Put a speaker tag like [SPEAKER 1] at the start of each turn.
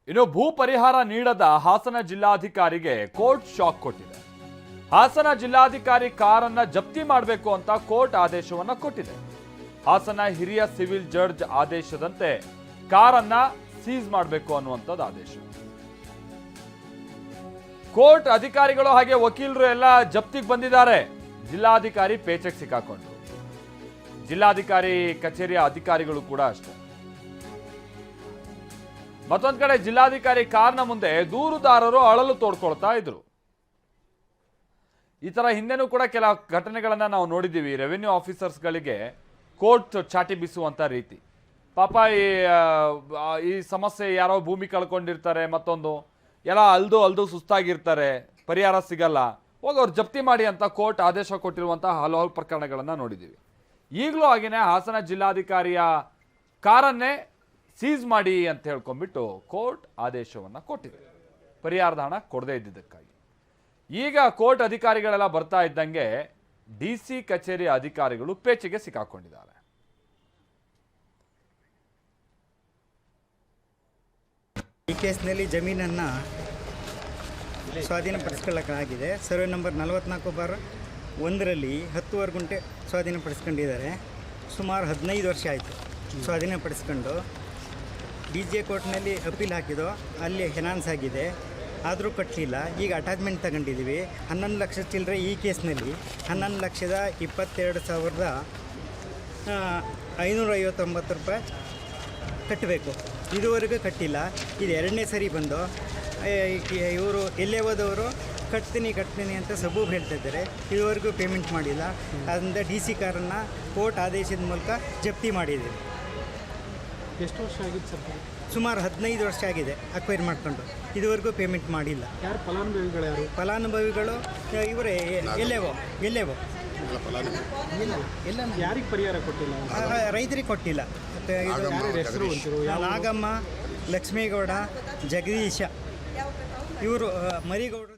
[SPEAKER 1] ಇನ್ನು ಭೂ ಪರಿಹಾರ ನೀಡದ ಹಾಸನ ಜಿಲ್ಲಾಧಿಕಾರಿಗೆ ಕೋರ್ಟ್ ಶಾಕ್ ಕೊಟ್ಟಿದೆ. ಹಾಸನ ಜಿಲ್ಲಾಧಿಕಾರಿ ಕಾರನ್ನ ಜಪ್ತಿ ಮಾಡಬೇಕು ಅಂತ ಕೋರ್ಟ್ ಆದೇಶವನ್ನ ಕೊಟ್ಟಿದೆ. ಹಾಸನ ಹಿರಿಯ ಸಿವಿಲ್ ಜಡ್ಜ್ ಆದೇಶದಂತೆ ಕಾರನ್ನ ಸೀಸ್ ಮಾಡಬೇಕು ಅನ್ನುವಂಥದ್ದು ಆದೇಶ. ಕೋರ್ಟ್ ಅಧಿಕಾರಿಗಳು ಹಾಗೆ ವಕೀಲರು ಎಲ್ಲ ಜಪ್ತಿಗೆ ಬಂದಿದ್ದಾರೆ. ಜಿಲ್ಲಾಧಿಕಾರಿ ಪೇಚೆಗೆ ಸಿಕ್ಕಾಕೊಂಡ್ರು. ಜಿಲ್ಲಾಧಿಕಾರಿ ಕಚೇರಿಯ ಅಧಿಕಾರಿಗಳು ಕೂಡ ಅಷ್ಟೇ. ಮತ್ತೊಂದು ಕಡೆ ಜಿಲ್ಲಾಧಿಕಾರಿ ಕಾರ್ನ ಮುಂದೆ ದೂರುದಾರರು ಅಳಲು ತೋಡ್ಕೊಳ್ತಾ ಇದ್ರು. ಈ ತರ ಹಿಂದೆನೂ ಕೂಡ ಕೆಲ ಘಟನೆಗಳನ್ನ ನಾವು ನೋಡಿದ್ದೀವಿ. ರೆವಿನ್ಯೂ ಆಫೀಸರ್ಸ್ಗಳಿಗೆ ಕೋರ್ಟ್ ಚಾಟಿ ಬೀಸುವಂತ ರೀತಿ. ಪಾಪ ಈ ಸಮಸ್ಯೆ ಯಾರೋ ಭೂಮಿ ಕಳ್ಕೊಂಡಿರ್ತಾರೆ, ಮತ್ತೊಂದು ಎಲ್ಲ ಅಲ್ದು ಸುಸ್ತಾಗಿರ್ತಾರೆ, ಪರಿಹಾರ ಸಿಗಲ್ಲ, ಹೋಗಿ ಅವ್ರು ಜಪ್ತಿ ಮಾಡಿ ಅಂತ ಕೋರ್ಟ್ ಆದೇಶ ಕೊಟ್ಟಿರುವಂತಹ ಹಲವು ಪ್ರಕರಣಗಳನ್ನ ನೋಡಿದ್ದೀವಿ. ಈಗಲೂ ಹಾಗೇನೆ ಹಾಸನ ಜಿಲ್ಲಾಧಿಕಾರಿಯ ಕಾರನ್ನೇ ಸೀಸ್ ಮಾಡಿ ಅಂತ ಹೇಳ್ಕೊಂಡ್ಬಿಟ್ಟು ಕೋರ್ಟ್ ಆದೇಶವನ್ನ ಕೊಟ್ಟಿದೆ, ಪರಿಹಾರದ ಹಣ ಕೊಡದೇ ಇದ್ದಿದ್ದಕ್ಕಾಗಿ. ಈಗ ಕೋರ್ಟ್ ಅಧಿಕಾರಿಗಳೆಲ್ಲ ಬರ್ತಾ ಇದ್ದಂಗೆ ಡಿಸಿ ಕಚೇರಿ ಅಧಿಕಾರಿಗಳು ಪೇಚಿಗೆ ಸಿಕ್ಕಾಕೊಂಡಿದ್ದಾರೆ.
[SPEAKER 2] ಈ ಕೇಸ್ನಲ್ಲಿ ಜಮೀನನ್ನು ಸ್ವಾಧೀನಪಡಿಸ್ಕೊಳ್ಳೋಕ್ಕಾಗಿದೆ. ಸರ್ವೆ ನಂಬರ್ 44/1ರಲ್ಲಿ 10 ಗುಂಟೆ ಸ್ವಾಧೀನಪಡಿಸ್ಕೊಂಡಿದ್ದಾರೆ. ಸುಮಾರು 15 ವರ್ಷ ಆಯಿತು ಸ್ವಾಧೀನಪಡಿಸ್ಕೊಂಡು. DGA ಕೋರ್ಟ್ನಲ್ಲಿ ಅಪೀಲ್ ಹಾಕಿದೋ, ಅಲ್ಲಿ ಹೆನಾನ್ಸ್ ಆಗಿದೆ, ಆದರೂ ಕಟ್ಟಲಿಲ್ಲ. ಈಗ ಅಟ್ಯಾಚ್ಮೆಂಟ್ ತಗೊಂಡಿದ್ದೀವಿ. 11 ಲಕ್ಷ ಚಿಲ್ಲರೆ ಈ ಕೇಸ್ನಲ್ಲಿ 11,22,559 ರೂಪಾಯಿ ಕಟ್ಟಬೇಕು. ಇದುವರೆಗೂ ಕಟ್ಟಿಲ್ಲ. ಇದು 2ನೇ ಸರಿ ಬಂದು ಇವರು ಎಲ್ಲೇ ಹೋದವರು ಕಟ್ತೀನಿ ಅಂತ ಸಬೂಬ್ ಹೇಳ್ತಾ ಇದ್ದಾರೆ. ಇದುವರೆಗೂ ಪೇಮೆಂಟ್ ಮಾಡಿಲ್ಲ. ಅದರಿಂದ DC ಕಾರನ್ನು ಕೋರ್ಟ್ ಆದೇಶದ ಮೂಲಕ ಜಪ್ತಿ ಮಾಡಿದ್ದೀವಿ.
[SPEAKER 3] ಎಷ್ಟು ವರ್ಷ ಆಗಿತ್ತು ಸರ್?
[SPEAKER 2] ಸುಮಾರು 15 ವರ್ಷ ಆಗಿದೆ ಅಕ್ವೈರ್ ಮಾಡ್ಕೊಂಡು. ಇದುವರೆಗೂ ಪೇಮೆಂಟ್ ಮಾಡಿಲ್ಲ.
[SPEAKER 3] ಯಾರು ಫಲಾನುಭವಿಗಳು? ಯಾರು ಫಲಾನುಭವಿಗಳು?
[SPEAKER 2] ಇವರೇ ಎಲ್ಲೇವೋ
[SPEAKER 3] ಎಲ್ಲ ಯಾರಿಗೆ ಪರಿಹಾರ ಕೊಟ್ಟಿಲ್ಲ?
[SPEAKER 2] ರೈತರಿಗೆ ಕೊಟ್ಟಿಲ್ಲ.
[SPEAKER 3] ಹೆಸರು
[SPEAKER 2] ನಾಗಮ್ಮ, ಲಕ್ಷ್ಮೇಗೌಡ, ಜಗದೀಶ, ಇವರು ಮರಿಗೌಡರು.